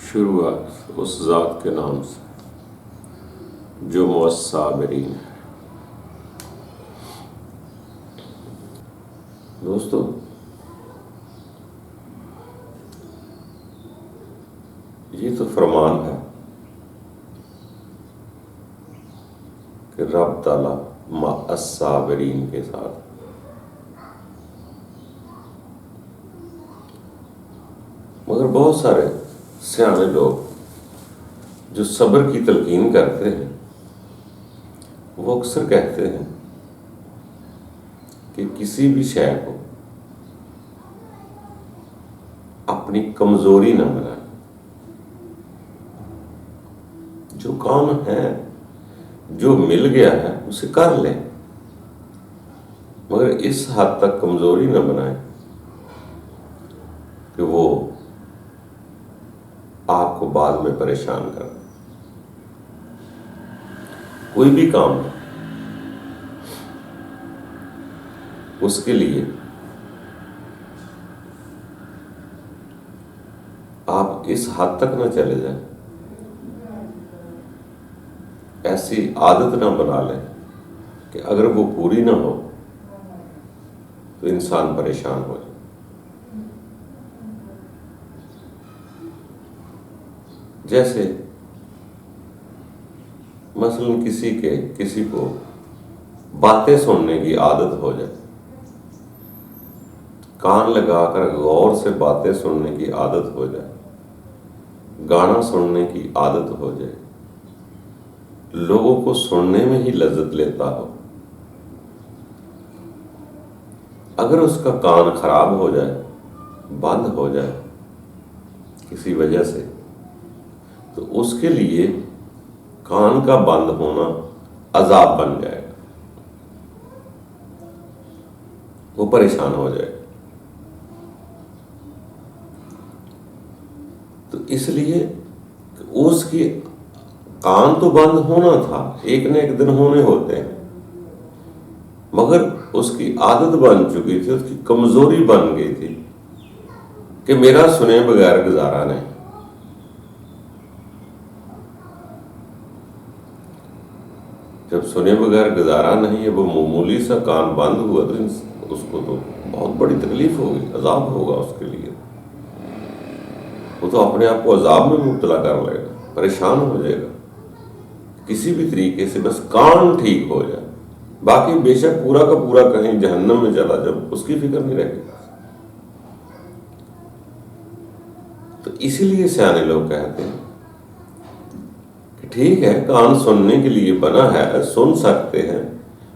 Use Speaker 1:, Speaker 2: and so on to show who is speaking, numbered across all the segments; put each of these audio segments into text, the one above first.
Speaker 1: شروعات اس ذات کے نام سے جو مؤصابرین ہے۔ دوستو، یہ تو فرمان ہے کہ رب تعالیٰ مؤصابرین کے ساتھ، مگر بہت سارے سیانے لوگ جو صبر کی تلقین کرتے ہیں وہ اکثر کہتے ہیں کہ کسی بھی شے کو اپنی کمزوری نہ بنائیں، جو کام ہے جو مل گیا ہے اسے کر لیں، مگر اس حد تک کمزوری نہ بنائیں کہ وہ آپ کو بعد میں پریشان کر دیں۔ کوئی بھی کام ہے اس کے لیے آپ اس حد تک نہ چلے جائیں، ایسی عادت نہ بنا لیں کہ اگر وہ پوری نہ ہو تو انسان پریشان ہو جائے۔ جیسے مثلا کسی کو باتیں سننے کی عادت ہو جائے، کان لگا کر غور سے باتیں سننے کی عادت ہو جائے، گانا سننے کی عادت ہو جائے، لوگوں کو سننے میں ہی لذت لیتا ہو، اگر اس کا کان خراب ہو جائے، بند ہو جائے کسی وجہ سے، تو اس کے لیے کان کا بند ہونا عذاب بن جائے گا، وہ پریشان ہو جائے گا۔ تو اس لیے اس کی کان تو بند ہونا تھا، ایک نہ ایک دن ہونے ہوتے ہیں، مگر اس کی عادت بن چکی تھی، اس کی کمزوری بن گئی تھی کہ میرا سنے بغیر گزارا نہیں۔ جب سنے بغیر گزارا نہیں ہے، وہ معمولی سا کان بند ہوا تو اس کو تو بہت بڑی تکلیف ہوگی، عذاب ہوگا اس کے لیے، وہ تو اپنے آپ کو عذاب میں مبتلا کر لے گا، پریشان ہو جائے گا۔ کسی بھی طریقے سے بس کان ٹھیک ہو جائے، باقی بے شک پورا کا پورا کہیں جہنم میں چلا جائے، اس کی فکر نہیں رہے گی۔ تو اسی لیے سیانے لوگ کہتے ہیں کہ ٹھیک ہے، کان سننے کے لیے بنا ہے، سن سکتے ہیں،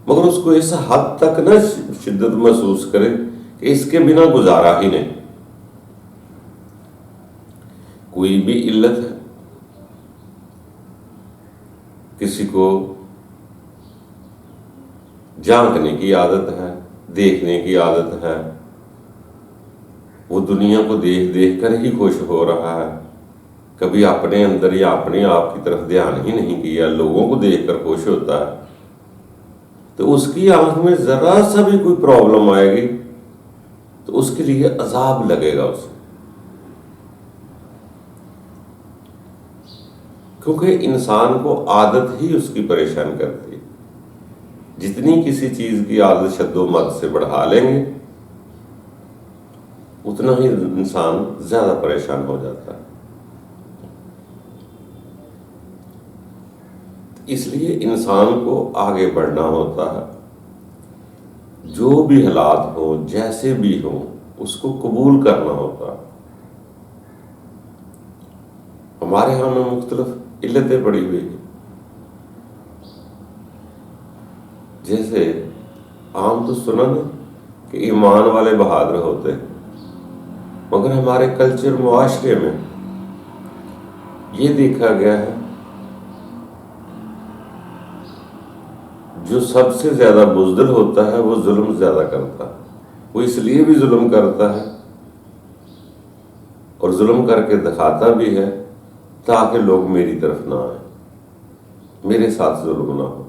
Speaker 1: مگر اس کو اس حد تک نہ شدت محسوس کرے کہ اس کے بنا گزارا ہی نہیں۔ کوئی بھی علت ہے، کسی کو جھانکنے کی عادت ہے، دیکھنے کی عادت ہے، وہ دنیا کو دیکھ دیکھ کر ہی خوش ہو رہا ہے، کبھی اپنے اندر یا اپنے آپ کی طرف دھیان ہی نہیں کیا، لوگوں کو دیکھ کر خوش ہوتا ہے، تو اس کی آنکھ میں ذرا سا بھی کوئی پرابلم آئے گی تو اس کے لیے عذاب لگے گا اسے، کیونکہ انسان کو عادت ہی اس کی پریشان کرتی ہے۔ جتنی کسی چیز کی عادت شد و مد سے بڑھا لیں گے اتنا ہی انسان زیادہ پریشان ہو جاتا ہے۔ اس لیے انسان کو آگے بڑھنا ہوتا ہے، جو بھی حالات ہو، جیسے بھی ہو، اس کو قبول کرنا ہوتا ہے۔ ہمارے ہاں میں مختلف علتیں پڑی ہوئی ہیں، جیسے عام تو سنا نا کہ ایمان والے بہادر ہوتے ہیں، مگر ہمارے کلچر معاشرے میں یہ دیکھا گیا ہے جو سب سے زیادہ بزدل ہوتا ہے وہ ظلم زیادہ کرتا ہے، وہ اس لیے بھی ظلم کرتا ہے اور ظلم کر کے دکھاتا بھی ہے تاکہ لوگ میری طرف نہ آئیں، میرے ساتھ ظلم نہ ہو۔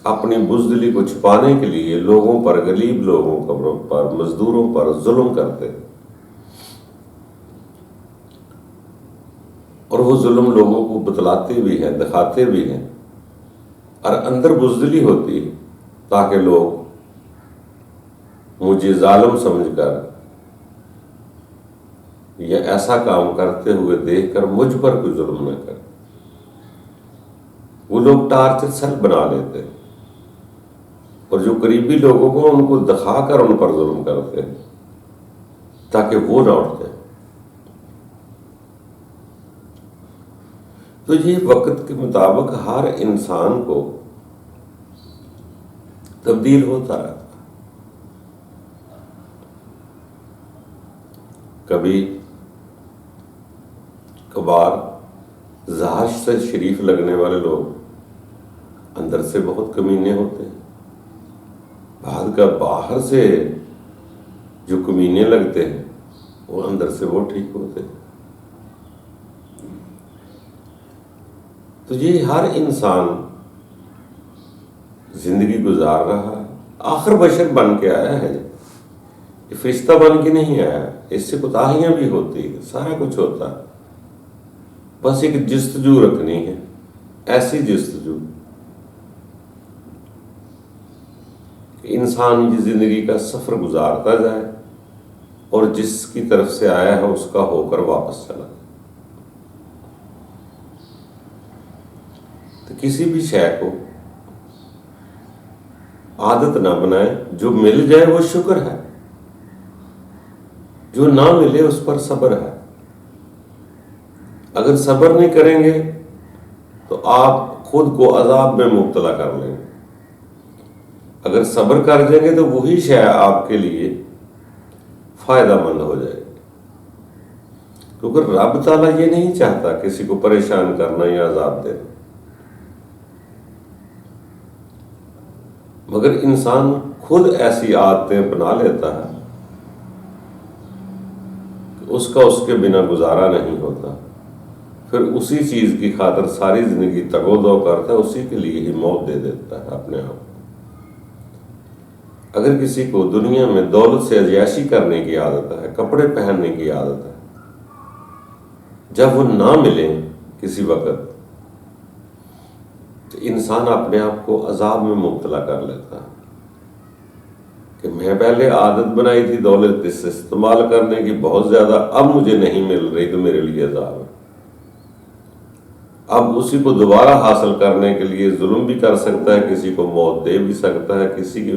Speaker 1: اپنی بزدلی کو چھپانے کے لیے لوگوں پر، غریب لوگوں پر، مزدوروں پر ظلم کرتے۔ وہ ظلم لوگوں کو بتلاتے بھی ہیں، دکھاتے بھی ہیں، اور اندر بزدلی ہوتی ہے تاکہ لوگ مجھے ظالم سمجھ کر یا ایسا کام کرتے ہوئے دیکھ کر مجھ پر کوئی ظلم نہ کرے۔ وہ لوگ ٹارچر سیل بنا لیتے ہیں، اور جو قریبی لوگوں کو ان کو دکھا کر ان پر ظلم کرتے ہیں تاکہ وہ نہ اٹھتے۔ تو یہ وقت کے مطابق ہر انسان کو تبدیل ہوتا رہتا۔ کبھی کبھار ظاہر سے شریف لگنے والے لوگ اندر سے بہت کمینے ہوتے ہیں، بعد کا باہر سے جو کمینے لگتے ہیں وہ اندر سے وہ ٹھیک ہوتے ہیں۔ تو یہ ہر انسان زندگی گزار رہا ہے، آخر بشر بن کے آیا ہے، یہ فرشتہ بن کے نہیں آیا، اس سے کوتاہیاں بھی ہوتی ہیں، سارا کچھ ہوتا ہے، بس ایک جستجو رکھنی ہے، ایسی جستجو کہ انسان یہ زندگی کا سفر گزارتا جائے اور جس کی طرف سے آیا ہے اس کا ہو کر واپس چلا۔ تو کسی بھی شے کو عادت نہ بنائے، جو مل جائے وہ شکر ہے، جو نہ ملے اس پر صبر ہے۔ اگر صبر نہیں کریں گے تو آپ خود کو عذاب میں مبتلا کر لیں گے، اگر صبر کر جائیں گے تو وہی شے آپ کے لیے فائدہ مند ہو جائے گی، کیونکہ رب تعالیٰ یہ نہیں چاہتا کسی کو پریشان کرنا یا عذاب دینا، مگر انسان خود ایسی عادتیں بنا لیتا ہے کہ اس کا اس کے بنا گزارا نہیں ہوتا، پھر اسی چیز کی خاطر ساری زندگی تگ و دو کرتا ہے، اسی کے لیے ہی موت دے دیتا ہے اپنے آپ۔ اگر کسی کو دنیا میں دولت سے عیاشی کرنے کی عادت ہے، کپڑے پہننے کی عادت ہے، جب وہ نہ ملیں کسی وقت تو انسان اپنے آپ کو عذاب میں مبتلا کر لیتا ہے کہ میں پہلے عادت بنائی تھی دولت سے استعمال کرنے کی بہت زیادہ، اب مجھے نہیں مل رہی تو میرے لیے عذاب ہے، اب اسی کو دوبارہ حاصل کرنے کے لیے ظلم بھی کر سکتا ہے، کسی کو موت دے بھی سکتا ہے، کسی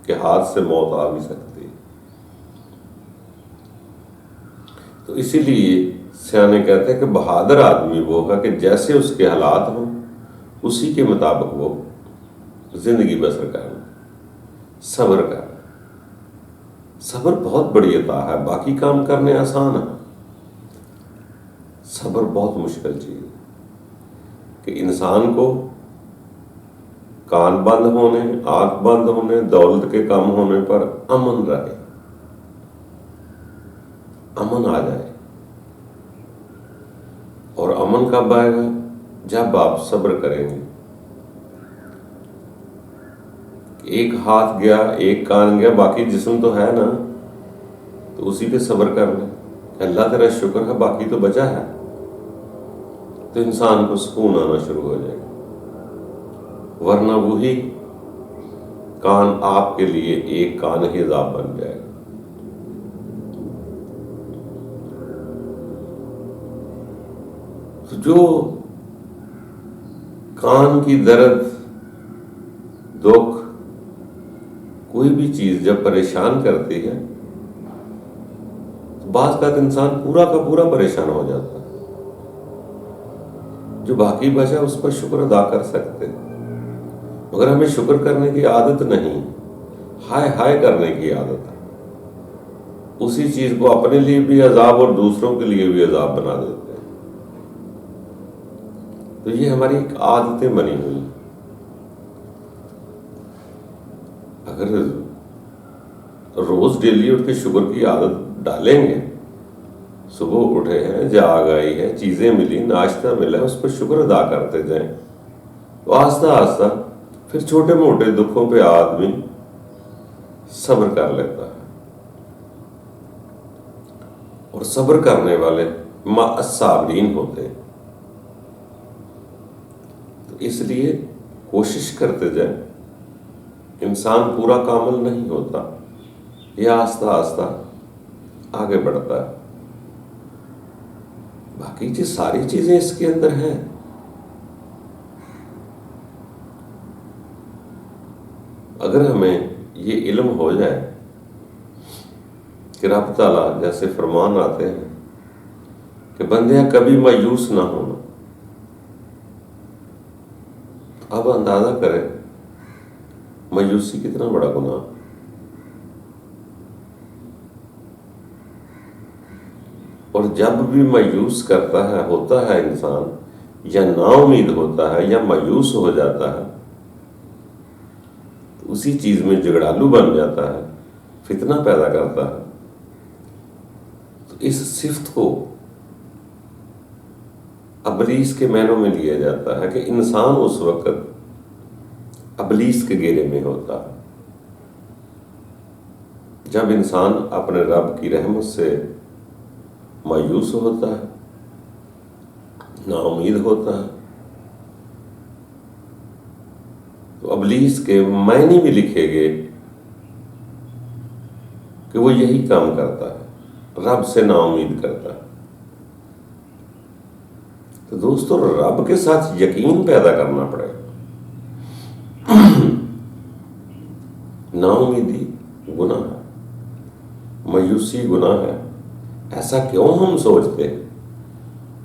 Speaker 1: کے ہاتھ سے موت آ بھی سکتی ہے۔ تو اسی لیے سیانے کہتے ہیں کہ بہادر آدمی وہ ہے کہ جیسے اس کے حالات ہوں اسی کے مطابق وہ زندگی بسر کرنا، صبر کرنا۔ صبر بہت بڑی عطا ہے، باقی کام کرنے آسان ہے، صبر بہت مشکل چیز ہے کہ انسان کو کان بند ہونے، آنکھ بند ہونے، دولت کے کم ہونے پر امن رہے، امن آ جائے۔ اور امن کب آئے گا؟ جب آپ صبر کریں گے۔ ایک ہاتھ گیا، ایک کان گیا، باقی جسم تو ہے نا، تو اسی پہ صبر کر لیں، اللہ تیرا شکر ہے باقی تو بچا ہے، تو انسان کو سکون آنا شروع ہو جائے گا۔ ورنہ وہی کان آپ کے لیے ایک کان ہی عذاب بن جائے گا۔ جو کان کی درد، دکھ، کوئی بھی چیز جب پریشان کرتی ہے تو بعض اوقات انسان پورا کا پورا پریشان ہو جاتا ہے، جو باقی بچا اس پر شکر ادا کر سکتے، مگر ہمیں شکر کرنے کی عادت نہیں، ہائے ہائے کرنے کی عادت ہے، اسی چیز کو اپنے لیے بھی عذاب اور دوسروں کے لیے بھی عذاب بنا دیتے ہیں۔ تو یہ ہماری ایک عادتیں بنی ہوئی ہیں۔ اگر روز ڈیلی اٹھ کے شکر کی عادت ڈالیں گے، صبح اٹھے ہیں، جاگ آئی ہے، چیزیں ملی، ناشتہ ملا، اس پر شکر ادا کرتے جائیں، تو آہستہ آہستہ پھر چھوٹے موٹے دکھوں پہ آدمی صبر کر لیتا ہے، اور صبر کرنے والے مع الصابرین ہوتے ہیں۔ اس لیے کوشش کرتے جائیں. انسان پورا کامل نہیں ہوتا، یہ آہستہ آہستہ آگے بڑھتا ہے. باقی ساری چیزیں اس کے اندر ہیں. اگر ہمیں یہ علم ہو جائے کہ رب تعالیٰ جیسے فرمان آتے ہیں کہ بندیاں کبھی مایوس نہ ہونا، اب اندازہ کریں مایوسی کتنا بڑا گناہ. اور جب بھی مایوس کرتا ہے، ہوتا ہے انسان، یا نا امید ہوتا ہے یا مایوس ہو جاتا ہے، تو اسی چیز میں جھگڑالو بن جاتا ہے، فتنہ پیدا کرتا ہے. تو اس صفت کو ابلیس کے معنوں میں لیا جاتا ہے کہ انسان اس وقت ابلیس کے گھیرے میں ہوتا ہے جب انسان اپنے رب کی رحمت سے مایوس ہوتا ہے، نا امید ہوتا ہے. تو ابلیس کے معنی بھی لکھے گئے کہ وہ یہی کام کرتا ہے، رب سے نا امید کرتا ہے. تو دوستو رب کے ساتھ یقین پیدا کرنا پڑے. نا امیدی گناہ ہے، مایوسی گناہ ہے. ایسا کیوں ہم سوچتے ہیں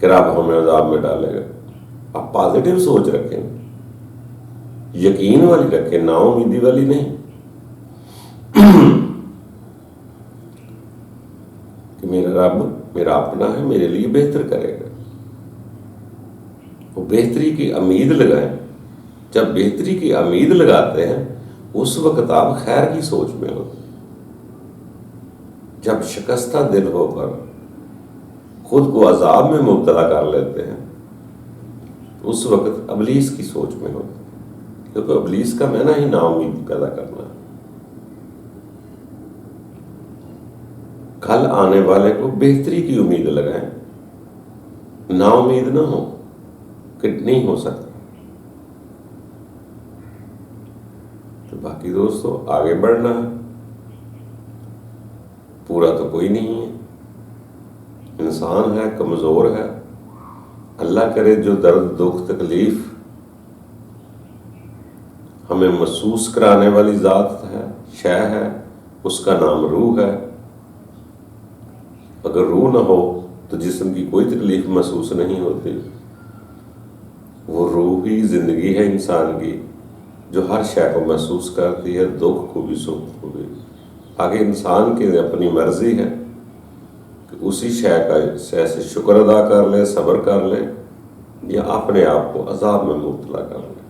Speaker 1: کہ رب ہمیں عذاب میں ڈالے گا؟ آپ پازیٹیو سوچ رکھیں، یقین والی رکھیں، نا امیدی والی نہیں. کہ میرا رب میرا اپنا ہے، میرے لیے بہتر کرے گا. وہ بہتری کی امید لگائیں. جب بہتری کی امید لگاتے ہیں اس وقت آپ خیر کی سوچ میں ہوتے ہیں. جب شکستہ دل ہو کر خود کو عذاب میں مبتلا کر لیتے ہیں اس وقت ابلیس کی سوچ میں ہوتے ہیں، کیونکہ ابلیس کا معنی ہی نا امید پیدا کرنا ہے. کل آنے والے کو بہتری کی امید لگائیں، نا امید نہ ہو کہ نہیں ہو سکتا. تو باقی دوستو آگے بڑھنا ہے. پورا تو کوئی نہیں ہے، انسان ہے، کمزور ہے. اللہ کرے جو درد دکھ تکلیف ہمیں محسوس کرانے والی ذات ہے، شے ہے، اس کا نام روح ہے. اگر روح نہ ہو تو جسم کی کوئی تکلیف محسوس نہیں ہوتی. وہ روح ہی زندگی ہے انسان کی جو ہر شے کو محسوس کرتی ہے، دکھ کو بھی سکھ کو بھی. آگے انسان کی اپنی مرضی ہے کہ اسی شے سے شکر ادا کر لے، صبر کر لے، یا اپنے آپ کو عذاب میں مبتلا کر لے.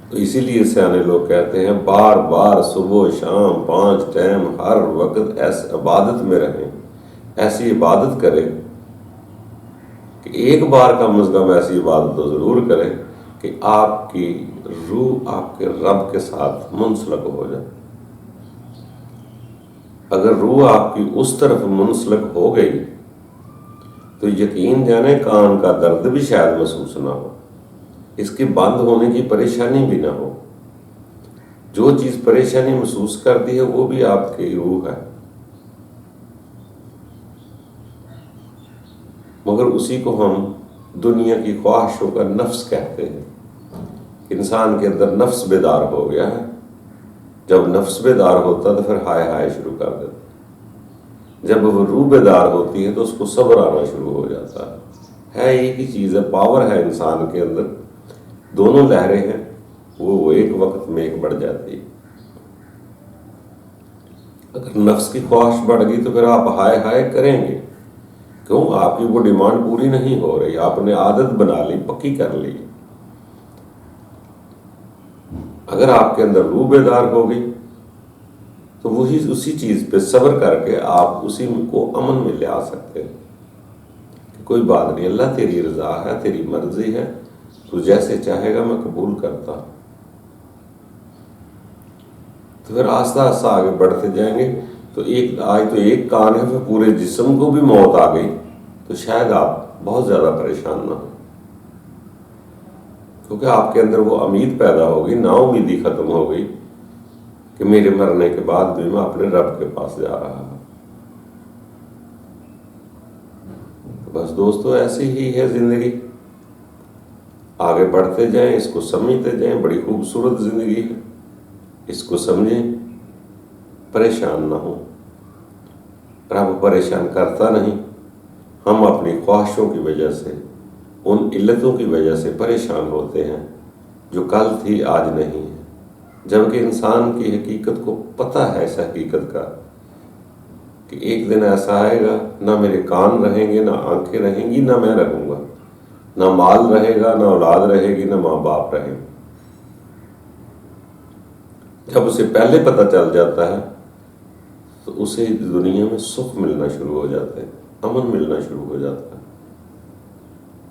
Speaker 1: تو اسی لیے سیانے لوگ کہتے ہیں بار بار صبح و شام 5 ٹائم ہر وقت ایسے عبادت میں رہیں، ایسی عبادت کریں کہ ایک بار کم از کم ایسی عبادت تو ضرور کریں کہ آپ کی روح آپ کے رب کے ساتھ منسلک ہو جائے. اگر روح آپ کی اس طرف منسلک ہو گئی تو یقین جانے کان کا درد بھی شاید محسوس نہ ہو، اس کے بند ہونے کی پریشانی بھی نہ ہو. جو چیز پریشانی محسوس کرتی ہے وہ بھی آپ کی روح ہے، مگر اسی کو ہم دنیا کی خواہشوں کا نفس کہتے ہیں. انسان کے اندر نفس بیدار ہو گیا ہے. جب نفس بیدار ہوتا تو پھر ہائے ہائے شروع کر دیتا. جب وہ روح بیدار ہوتی ہے تو اس کو صبر آنا شروع ہو جاتا ہے. ایک ہی چیز ہے، پاور ہے انسان کے اندر، دونوں لہریں ہیں، وہ ایک وقت میں ایک بڑھ جاتی ہے. اگر نفس کی خواہش بڑھ گئی تو پھر آپ ہائے ہائے کریں گے. کیوں؟ آپ کی وہ ڈیمانڈ پوری نہیں ہو رہی، آپ نے عادت بنا لی، پکی کر لی. اگر آپ کے اندر روح بیدار ہوگی تو وہی اسی چیز پہ صبر کر کے آپ اسی کو امن میں لے آ سکتے ہیں کہ کوئی بات نہیں، اللہ تیری رضا ہے، تیری مرضی ہے، تو جیسے چاہے گا میں قبول کرتا ہوں. تو پھر آہستہ آہستہ آگے بڑھتے جائیں گے. تو آج تو ایک کان ہے، پھر پورے جسم کو بھی موت آ گئی تو شاید آپ بہت زیادہ پریشان نہ ہوں. کیونکہ آپ کے اندر وہ امید پیدا ہوگی، نا امیدی ختم ہو گئی کہ میرے مرنے کے بعد بھی میں اپنے رب کے پاس جا رہا ہوں۔ بس دوستو ایسی ہی ہے زندگی، آگے بڑھتے جائیں، اس کو سمجھتے جائیں، بڑی خوبصورت زندگی ہے، اس کو سمجھیں، پریشان نہ ہوں۔ رب پریشان کرتا نہیں، ہم اپنی خواہشوں کی وجہ سے، ان علتوں کی وجہ سے پریشان ہوتے ہیں جو کل تھی آج نہیں ہے، جبکہ انسان کی حقیقت کو پتہ ہے اس حقیقت کا کہ ایک دن ایسا آئے گا نہ میرے کان رہیں گے، نہ آنکھیں رہیں گی، نہ میں رہوں گا، نہ مال رہے گا، نہ اولاد رہے گی، نہ ماں باپ رہے گا۔ جب اسے پہلے پتہ چل جاتا ہے تو اسے دنیا میں سکھ ملنا شروع ہو جاتے ہیں، امن ملنا شروع ہو جاتا ہے۔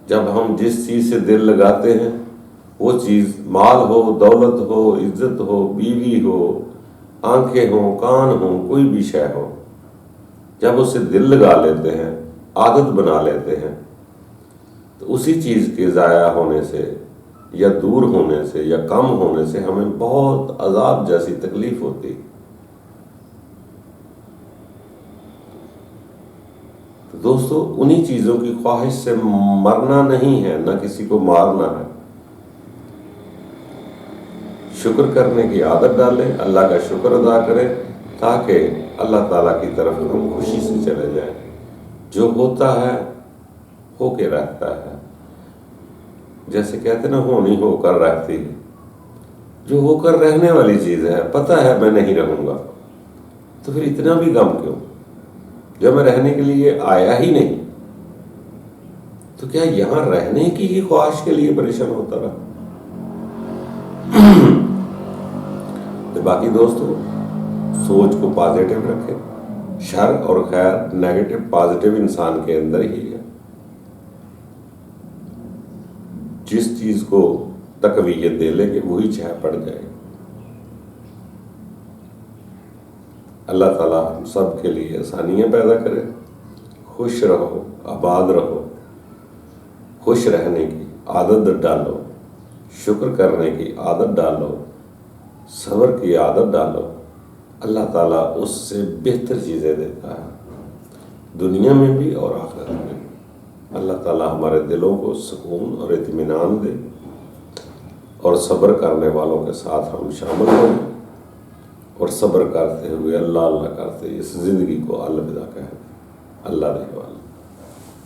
Speaker 1: جب ہم جس چیز سے دل لگاتے ہیں، وہ چیز مال ہو، دولت ہو، عزت ہو، بیوی ہو، آنکھیں ہوں، کان ہوں، کوئی بھی شے ہو، جب اسے دل لگا لیتے ہیں، عادت بنا لیتے ہیں، تو اسی چیز کے ضائع ہونے سے یا دور ہونے سے یا کم ہونے سے ہمیں بہت عذاب جیسی تکلیف ہوتی۔ تو دوستو انہی چیزوں کی خواہش سے مرنا نہیں ہے، نہ کسی کو مارنا ہے۔ شکر کرنے کی عادت ڈالیں، اللہ کا شکر ادا کریں تاکہ اللہ تعالیٰ کی طرف ہم خوشی سے چلے جائیں۔ جو ہوتا ہے ہو کے رہتا ہے، جیسے کہتے ہیں نا ہونی ہو کر رہتی ہے، جو ہو کر رہنے والی چیز ہے، پتہ ہے میں نہیں رہوں گا، تو پھر اتنا بھی غم کیوں؟ جب میں رہنے کے لیے آیا ہی نہیں تو کیا یہاں رہنے کی ہی خواہش کے لیے پریشان ہوتا رہا؟ تو باقی دوستو سوچ کو پازیٹیو رکھیں، شر اور خیر نیگیٹو پازیٹیو انسان کے اندر ہی ہے۔ جس چیز کو تقویت دے لیں گے وہی چاہ پڑ جائے گا۔ اللہ تعالیٰ ہم سب کے لیے آسانیاں پیدا کرے۔ خوش رہو، آباد رہو، خوش رہنے کی عادت ڈالو، شکر کرنے کی عادت ڈالو، صبر کی عادت ڈالو۔ اللہ تعالیٰ اس سے بہتر چیزیں دیتا ہے، دنیا میں بھی اور آخرت میں بھی۔ اللہ تعالیٰ ہمارے دلوں کو سکون اور اطمینان دے، اور صبر کرنے والوں کے ساتھ ہم شامل ہوں، اور صبر کرتے ہوئے اللہ اللہ کرتے اس زندگی کو الوداع کہیں۔ اللہ دے والا۔